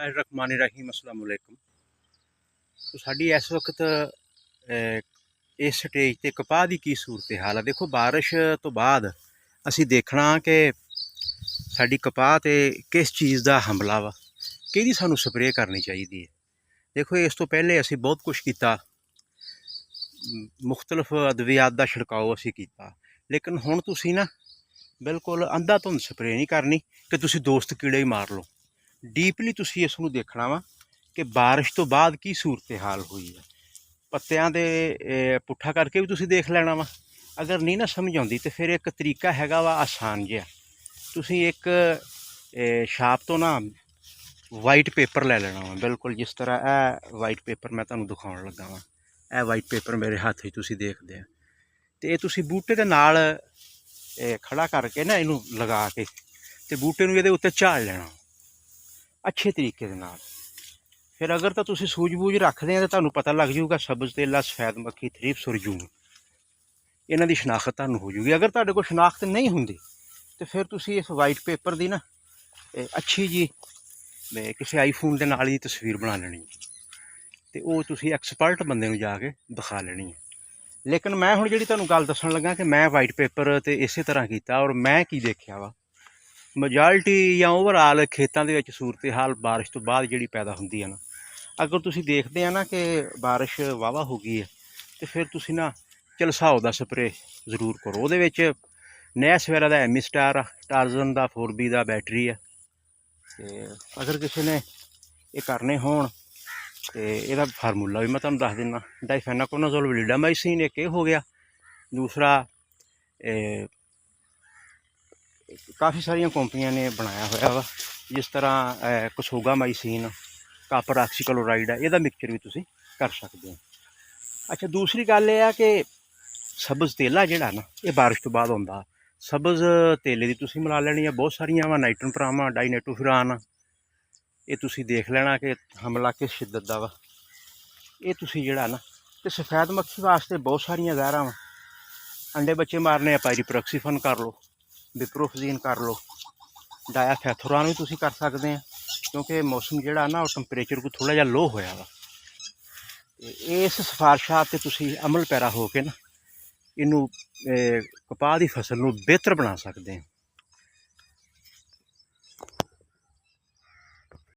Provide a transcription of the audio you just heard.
बिस्मिल्लाहिर्रहमानिर्रहीम अस्सलाम वालेकुम। तो साडी इस वक्त इस स्टेज ते कपाह दी की सूरत हाल है। देखो बारिश तो बाद असी देखना कि साडी कपाह ते किस चीज़ का हमला वा, कि सानू स्प्रे करनी चाहिए है। देखो इस तो पहले असी बहुत कुछ किया, मुख्तलिफ अद्वियात का छिड़काव असी किया, लेकिन हुण तुसी ना बिल्कुल अंधा धुंध स्प्रे नहीं करनी कि तुसी दोस्त कीड़े ही मार लो। डीपली तुसी इस नूं देखना वा कि बारिश तो बाद की सूरत हाल हुई है। पत्तियां दे पुट्ठा करके भी तुसी देख लेना वा। अगर नहीं ना समझ आती तो फिर एक तरीका हैगा वा आसान जिहा, तुसी एक छाप तो ना वाइट पेपर लै लेना वा, बिल्कुल जिस तरह यह वाइट पेपर मैं तुहानूं दिखाउण लगा वा। यह वाइट पेपर मेरे हत्थ च तुसी देखदे आ, ते ये तुसी बूटे दे नाल खड़ा करके ना इनू लगा के ते बूटे नूं इहदे उत्ते झाड़ लेना अच्छे तरीके दे नाल। फिर अगर तो तुसी सूझबूझ रखदे आ तो तुहानूं पता लग जूगा सब्ज़ तेला, सफैद मक्खी, थ्रिप्स सुरजून, इन्हां दी शनाख्त तुहानूं हो जूगी। अगर तुहाडे कोल शनाख्त नहीं हुंदी तो फिर तुसी इस वाइट पेपर दी ना अच्छी जी किसी आईफोन के नाल ही तस्वीर बना लेनी ते ओह तुसी एक्सपर्ट बंदे नूं जाके दिखा लेनी है। लेकिन मैं हुण जिहड़ी तुहानूं गल दस्सण लगा कि मैं वाइट पेपर ते इसे तरह कीता और मैं की देखिया वा, मजॉरिटी या ओवरऑल खेतों के सूरत हाल बारिश तो बाद जी पैदा होंगी है ना, अगर तुसी देखते हैं ना कि बारिश वाहवा हो गई है तो फिर तुसी ना झलसाओ का स्प्रे जरूर करो। वो नया सवेरा का एमी स्टार आ, टार्जन का 4B का बैटरी है। तो अगर किसी ने ये करने होण तो यदा फार्मूला भी मैं तुहानूं दस दिना। डाइफेनाकोनाजोल विलिडामाइसिन एक हो गया, दूसरा काफ़ी सारिया कंपनियां ने बनाया होया वा, जिस तरह कसोगा माइसिन, कापर ऑक्सीक्लोराइड है, यदा मिक्सचर भी तुसी कर सकते हो। अच्छा दूसरी गल यह है कि सब्ज़ तेला जिहड़ा ना ये बारिश तो बाद आउंदा। सब्ज़ तेले की तुसी मिला लेनी है, बहुत सारिया वा, नाइट्रोन परामा, डाइनेटोफिरान, ये तुसी देख लेना कि हमला किस शिद्दत का वा। ये तुसी जिहड़ा ना तो सफैद मक्खी वास्ते बहुत सारिया जहरां वा, अंडे बच्चे मारने पायरीप्रोक्सीफन कर लो, बिप्रोफजीन कर लो, डायाफैथोरान भी तुसी कर सकते हैं, क्योंकि मौसम जिहड़ा ना टैंपरेचर को थोड़ा जिहा लो होया वा। इस सिफारिशात ते तुसी अमल पैरा हो के ना इनू कपाह की फसल नूं बेहतर बना सकते हैं।